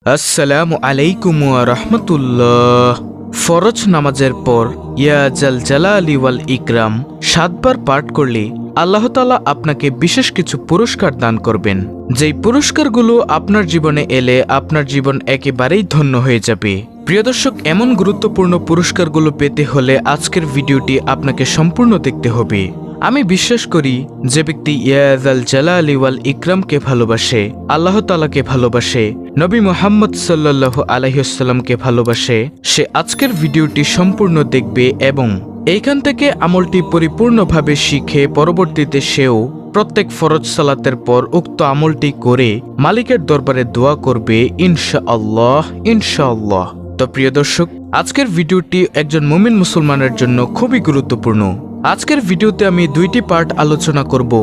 আসসালামু আলাইকুম ওয়া রাহমাতুল্লাহ। ফরজ নামাজের পর ইয়া জাল জালালি ওয়াল ইকরাম 7 বার পাঠ করলে আল্লাহ তাআলা আপনাকে বিশেষ কিছু পুরস্কার দান করবেন। যেই পুরস্কারগুলো আপনার জীবনে এলে আপনার জীবন একেবারেই ধন্য হয়ে যাবে। প্রিয় দর্শক, এমন গুরুত্বপূর্ণ পুরস্কারগুলো পেতে হলে আজকের ভিডিওটি আপনাকে সম্পূর্ণ দেখতে হবে। আমি বিশ্বাস করি যে ব্যক্তি ইয়া জাল জালালি ওয়াল ইকরামকে ভালোবাসে, আল্লাহ তাআলাকে ভালোবাসে, নবী মুহাম্মদ সাল্লাল্লাহু আলাইহি ওয়াসাল্লামকে ভালোবাসে, সে আজকের ভিডিওটি সম্পূর্ণ দেখবে এবং এইখান থেকে আমলটি পরিপূর্ণভাবে শিখে পরবর্তীতে সেও প্রত্যেক ফরজ সালাতের পর উক্ত আমলটি করে মালিকের দরবারে দোয়া করবে ইনশাআল্লাহ ইনশাআল্লাহ। তো প্রিয় দর্শক, আজকের ভিডিওটি একজন মুমিন মুসলমানের জন্য খুবই গুরুত্বপূর্ণ। আজকের ভিডিওতে আমি 2টি পার্ট আলোচনা করব।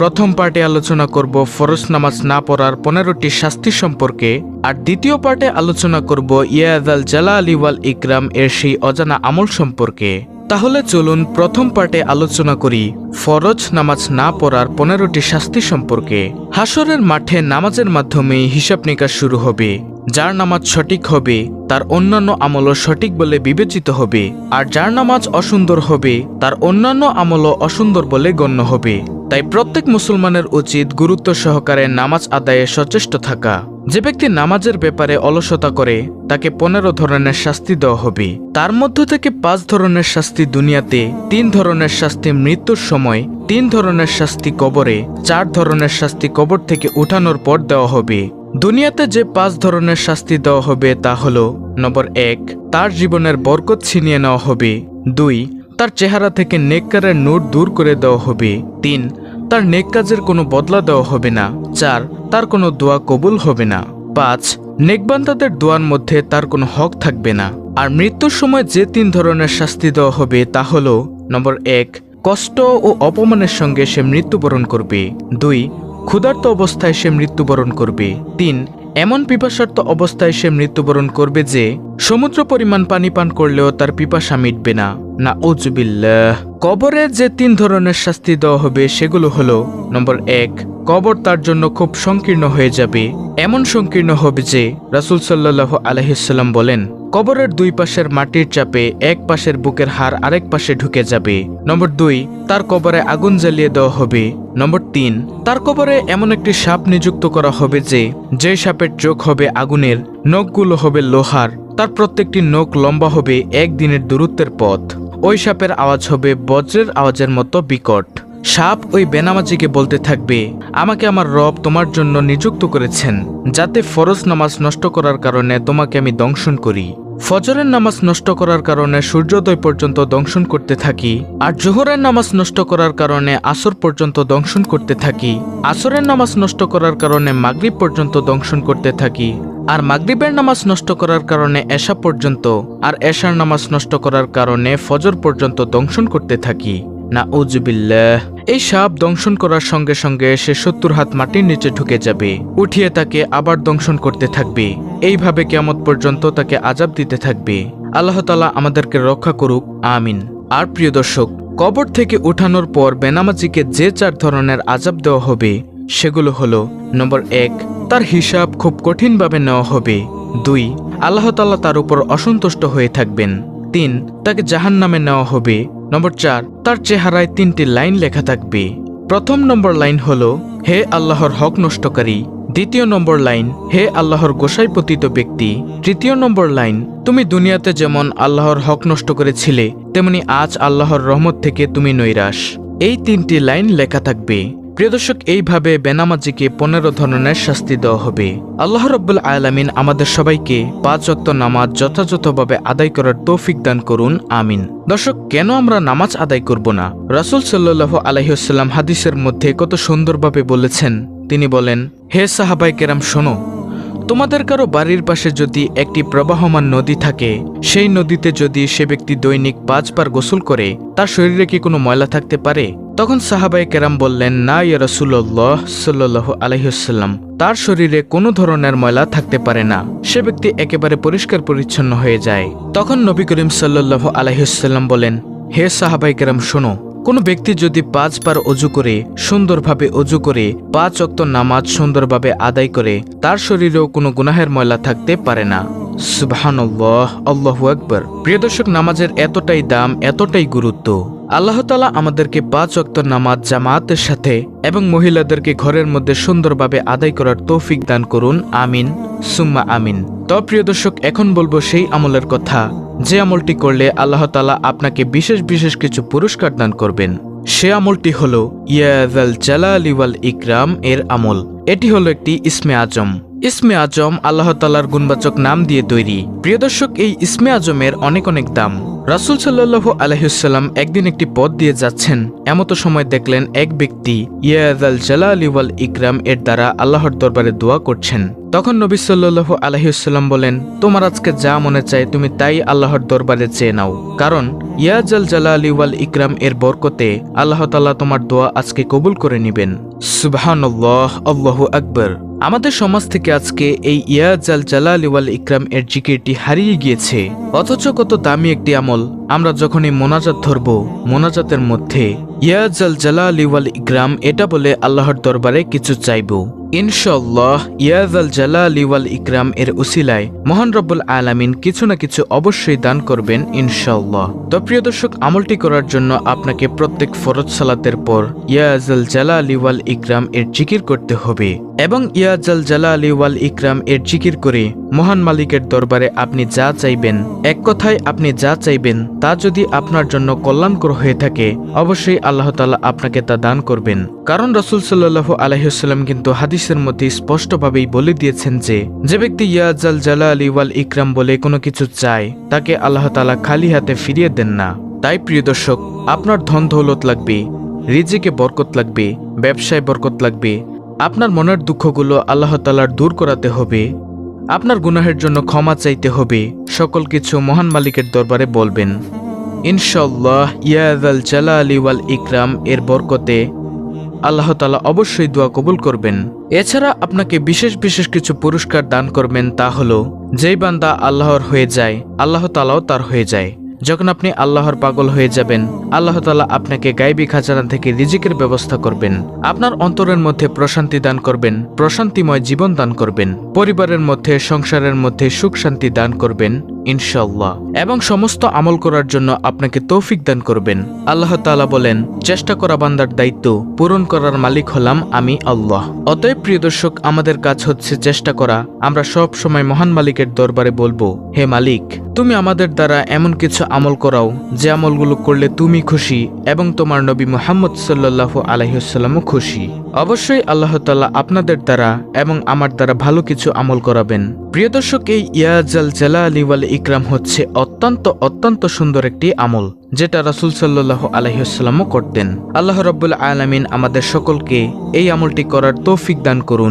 প্রথম পার্টে আলোচনা করব ফরজ নামাজ না পড়ার 15টি শাস্তি সম্পর্কে, আর দ্বিতীয় পার্টে আলোচনা করব ইয়া জাল জালালি ওয়াল ইকরাম এর সেই অজানা আমল সম্পর্কে। তাহলে চলুন প্রথম পার্টে আলোচনা করি ফরজ নামাজ না পড়ার 15টি শাস্তি সম্পর্কে। হাসরের মাঠে নামাজের মাধ্যমে হিসাব নিকাশ শুরু হবে। যার নামাজ সঠিক হবে তার অন্যান্য আমলও সঠিক বলে বিবেচিত হবে, আর যার নামাজ অসুন্দর হবে তার অন্যান্য আমলও অসুন্দর বলে গণ্য হবে। তাই প্রত্যেক মুসলমানের উচিত গুরুত্ব সহকারে নামাজ আদায়ে সচেষ্ট থাকা। যে ব্যক্তি নামাজের ব্যাপারে অলসতা করে তাকে 15 ধরনের শাস্তি দেওয়া হবে। তার মধ্য থেকে 5 ধরনের শাস্তি দুনিয়াতে, 3 ধরনের শাস্তি মৃত্যুর সময়, 3 ধরনের শাস্তি কবরে, 4 ধরনের শাস্তি কবর থেকে উঠানোর পর দেওয়া হবে। দুনিয়াতে যে 5 ধরনের শাস্তি দেওয়া হবে তা হলো: নম্বর 1, তার জীবনের বরকত ছিনিয়ে নেওয়া হবে। 2, তার চেহারা থেকে নেককারের নূর দূর করে দেওয়া হবে। 3, তার নেক কাজের কোনো বদলা দেওয়া হবে না। 4, তার কোনো দোয়া কবুল হবে না। 5, নেকবান্দাদের দোয়ার মধ্যে তার কোনো হক থাকবে না। আর মৃত্যুর সময় যে 3 ধরনের শাস্তি দেওয়া হবে তা হলো: নম্বর 1, কষ্ট ও অপমানের সঙ্গে সে মৃত্যুবরণ করবে। 2, ক্ষুধার্ত অবস্থায় সে মৃত্যুবরণ করবে। 3, এমন পিপাসার্ত অবস্থায় সে মৃত্যুবরণ করবে যে সমুদ্র পরিমাণ পানি পান করলেও তার পিপাসা মিটবে না। নাউজুবিল্লাহ। কবরে যে 3 ধরনের শাস্তি দেওয়া হবে সেগুলো হলো: নম্বর 1, কবর তার জন্য খুব সংকীর্ণ হয়ে যাবে। এমন সংকীর্ণ হবে যে রাসূল সাল্লাল্লাহু আলাইহি ওয়াসাল্লাম বলেন, কবরের 2 পাশের মাটির চাপে এক পাশের বুকের হাড় আরেক পাশে ঢুকে যাবে। নম্বর 2, তার কবরে আগুন জ্বালিয়ে দেওয়া হবে। নম্বর 3, তার কবরে এমন একটি সাপ নিযুক্ত করা হবে যে সাপের চোখ হবে আগুনের, নখগুলো হবে লোহার, তার প্রত্যেকটি নখ লম্বা হবে 1 দিনের দূরত্বের পথ। ওই সাপের আওয়াজ হবে বজ্রের আওয়াজের মতো বিকট। সাপ ওই বেনামাজিকে বলতে থাকবে, আমাকে আমার রব তোমার জন্য নিযুক্ত করেছেন যাতে ফরজ নামাজ নষ্ট করার কারণে তোমাকে আমি দংশন করি। ফজরের নামাজ নষ্ট করার কারণে সূর্যোদয় পর্যন্ত দংশন করতে থাকি, আর জোহরের নামাজ নষ্ট করার কারণে আসর পর্যন্ত দংশন করতে থাকি। আসরের নামাজ নষ্ট করার কারণে মাগরিব পর্যন্ত দংশন করতে থাকি, আর মাগরিবের নামাজ নষ্ট করার কারণে এশা পর্যন্ত, আর এশার নামাজ নষ্ট করার কারণে ফজর পর্যন্ত দংশন করতে থাকি। নাউজুবিল্লাহ। এই সাপ দংশন করার সঙ্গে সঙ্গে সে 70 হাত মাটির নিচে ঢুকে যাবে, উঠিয়ে তাকে আবার দংশন করতে থাকবে। এইভাবে কিয়ামত পর্যন্ত তাকে আযাব দিতে থাকবে। আল্লাহ তাআলা আমাদেরকে রক্ষা করুক, আমিন। আর প্রিয় দর্শক, কবর থেকে উঠানোর পর বেনামাজিকে যে 4 ধরনের আযাব দেওয়া হবে সেগুলো হলো: নম্বর 1, তার হিসাব খুব কঠিনভাবে নেওয়া হবে। 2, আল্লাহ তাআলা তার উপর অসন্তুষ্ট হয়ে থাকবেন। 3, তাকে জাহান্নামে নেওয়া হবে। নম্বর 4, তার চেহারায় 3টি লাইন লেখা থাকবে। প্রথম নম্বর লাইন হলো, হে আল্লাহর হক নষ্টকারী। দ্বিতীয় নম্বর লাইন, হে আল্লাহর গোসাই পতিত ব্যক্তি। তৃতীয় নম্বর লাইন, তুমি দুনিয়াতে যেমন আল্লাহর হক নষ্ট করেছিলে তেমনি আজ আল্লাহর রহমত থেকে তুমি নৈরাশ। এই 3টি লাইন লেখা থাকবে। প্রিয় দর্শক, এইভাবে বেনামাজিকে 15 ধরনের শাস্তি দেওয়া হবে। আল্লাহ রাব্বুল আলামিন আমাদের সবাইকে 5 ওয়াক্ত নামাজ যথাযথভাবে আদায় করার তৌফিক দান করুন, আমিন। দর্শক, কেন আমরা নামাজ আদায় করব না? রাসূল সাল্লাল্লাহু আলাইহি ওয়াসাল্লাম হাদিসের মধ্যে কত সুন্দরভাবে বলেছেন। তিনি বলেন, হে সাহাবায়ে কেরাম, শোনো, তোমাদের কারো বাড়ির পাশে যদি একটি প্রবাহমান নদী থাকে, সেই নদীতে যদি সে ব্যক্তি দৈনিক 5 বার গোসল করে তার শরীরে কি কোনো ময়লা থাকতে পারে? তখন সাহাবায়ে কেরাম বললেন, না ইয়া রাসূলুল্লাহ সাল্লাল্লাহু আলাইহি ওয়াসাল্লাম, তার শরীরে কোনো ধরনের ময়লা থাকতে পারে না, সে ব্যক্তি একেবারে পরিষ্কার পরিচ্ছন্ন হয়ে যায়। তখন নবী করিম সাল্লাল্লাহু আলাইহি ওয়াসাল্লাম বলেন, হে সাহাবায়ে কেরাম, শোনো, কোনো ব্যক্তি যদি 5 বার অজু করে সুন্দরভাবে অজু করে 5 ওয়াক্ত নামাজ সুন্দরভাবে আদায় করে তার শরীরেও কোনো গুনাহের ময়লা থাকতে পারে না। সুবহানাল্লাহ, আল্লাহু আকবার। প্রিয় দর্শক, নামাজের এতটাই দাম, এতটাই গুরুত্ব। আল্লাহ তাআলা আমাদেরকে 5 ওয়াক্ত নামাজ জামাতের সাথে এবং মহিলাদেরকে ঘরের মধ্যে সুন্দরভাবে আদায় করার তৌফিক দান করুন। আমিন সুম্মা আমিন। তো প্রিয় দর্শক, এখন বলবো সেই আমলের কথা যে আমলটি করলে আল্লাহ তাআলা আপনাকে বিশেষ বিশেষ কিছু পুরস্কার দান করবেন। সে আমলটি হলো ইয়া যাল জালালি ওয়াল ইকরাম এর আমল। এটি হলো একটি ইসমে আজম। ইসমে আজম আল্লাহ তাআলার গুণবাচক নাম দিয়ে তৈরি। প্রিয় দর্শক, এই ইসমে আজমের অনেক অনেক দাম। রাসূল সাল্লাল্লাহু আলাইহি ওয়াসাল্লাম একদিন একটি পথ দিয়ে যাচ্ছেন, এমতো সময় দেখলেন এক ব্যক্তি ইয়া যাল জালালি ওয়াল ইকরাম এর দ্বারা আল্লাহর দরবারে দোয়া করছেন। তখন নবী সাল্লাল্লাহু আলাইহি ওয়াসাল্লাম বলেন, তোমার আজকে যা মনে চায় তুমি তাই আল্লাহর দরবারে চেয়ে নাও, কারণ ইয়া জাল জালালি ওয়াল ইকরাম এর বরকতে আল্লাহ তাআলা তোমার দোয়া আজকে কবুল করে নেবেন। সুবহানাল্লাহ, আল্লাহু আকবার। আমাদের সমাজ থেকে আজকে এই ইয়া জাল জালালি ওয়াল ইকরাম এর জিকিরটি হারিয়ে গিয়েছে। অথচ কত দামি একটি আমল। আমরা যখনই মোনাজাত ধরব, মোনাজাতের মধ্যে ইয়া জাল জালালি ওয়াল ইকরাম এটা বলে আল্লাহর দরবারে কিছু চাইব। ইনশাআল্লাহ ইয়া জাল জালালি ওয়াল ইকরাম এর উসিলায় মহান রব্বুল আলামিন কিছু না কিছু অবশ্যই দান করবেন ইনশাআল্লাহ। তো প্রিয় দর্শক, আমলটি করার জন্য আপনাকে প্রত্যেক ফরজ সালাতের পর ইয়া জাল জালালি ওয়াল ইকরাম এর জিকির করতে হবে এবং ইয়া জাল জালালি ওয়াল ইকরাম এর জিকির করে মহান মালিকের দরবারে আপনি যা চাইবেন, এক কথায় আপনি যা চাইবেন তা যদি আপনার জন্য কল্যাণকর হয়ে থাকে অবশ্যই আল্লাহ তাআলা আপনাকে তা দান করবেন। কারণ রাসূল সাল্লাল্লাহু আলাইহি ওয়াসাল্লাম কিন্তু হাদিসের মধ্যে স্পষ্টভাবেই বলে দিয়েছেন যে ব্যক্তি ইয়া জাল জালালি ওয়াল ইকরাম বলে কোনো কিছু চায় তাকে আল্লাহ তাআলা খালি হাতে ফিরিয়ে দেন না। তাই প্রিয় দর্শক, আপনার ধন দৌলত লাগবে, রিজিকে বরকত লাগবে, ব্যবসায় বরকত লাগবে, আপনার মনের দুঃখগুলো আল্লাহ তাআলার দূর করাতে হবে, আপনার গুনাহের জন্য ক্ষমা চাইতে হবে, সকল কিছু মহান মালিকের দরবারে বলবেন। ইনশাআল্লাহ ইয়া যাল জালালি ওয়াল ইকরাম এর বরকতে আল্লাহ তাআলা অবশ্যই দোয়া কবুল করবেন। এছাড়া আপনাকে বিশেষ বিশেষ কিছু পুরস্কার দান করবেন। তা হলো, যেই বান্দা আল্লাহর হয়ে যায় আল্লাহ তাআলাও তার হয়ে যায়। যখন আপনি আল্লাহর পাগল হয়ে যাবেন আল্লাহ তাআলা আপনাকে গায়বী খাজানা থেকে রিজিকের ব্যবস্থা করবেন, আপনার অন্তরের মধ্যে প্রশান্তি দান করবেন, প্রশান্তিময় জীবন দান করবেন, পরিবারের মধ্যে সংসারের মধ্যে সুখ শান্তি দান করবেন ইনশাআল্লাহ, এবং সমস্ত আমল করার জন্য আপনাকে তৌফিক দান করবেন। আল্লাহ তাআলা বলেন, চেষ্টা করা বান্দার দায়িত্ব, পূরণ করার মালিক হলাম আমি আল্লাহ। অতএব প্রিয় দর্শক, আমাদের কাজ হচ্ছে চেষ্টা করা। আমরা সব সময় মহান মালিকের দরবারে বলবো, হে মালিক, তুমি আমাদের দ্বারা এমন কিছু আমল করাও যে আমলগুলো করলে তুমি খুশি এবং তোমার নবী মুহাম্মদ সাল্লাল্লাহু আলাইহি ওয়াসাল্লামও খুশি। অবশ্যই আল্লাহ তাআলা আপনাদের দ্বারা এবং আমার দ্বারা ভালো কিছু আমল করাবেন। প্রিয় দর্শক, এই ইয়া জাল জালালি ওয়াল ইকরাম হচ্ছে অত্যন্ত সুন্দর একটি আমল, যেটা রাসূল সাল্লাল্লাহু আলাইহি ওয়াসাল্লামও করতেন। আল্লাহ রাব্বুল আলামিন আমাদের সকলকে এই আমলটি করার তৌফিক দান করুন।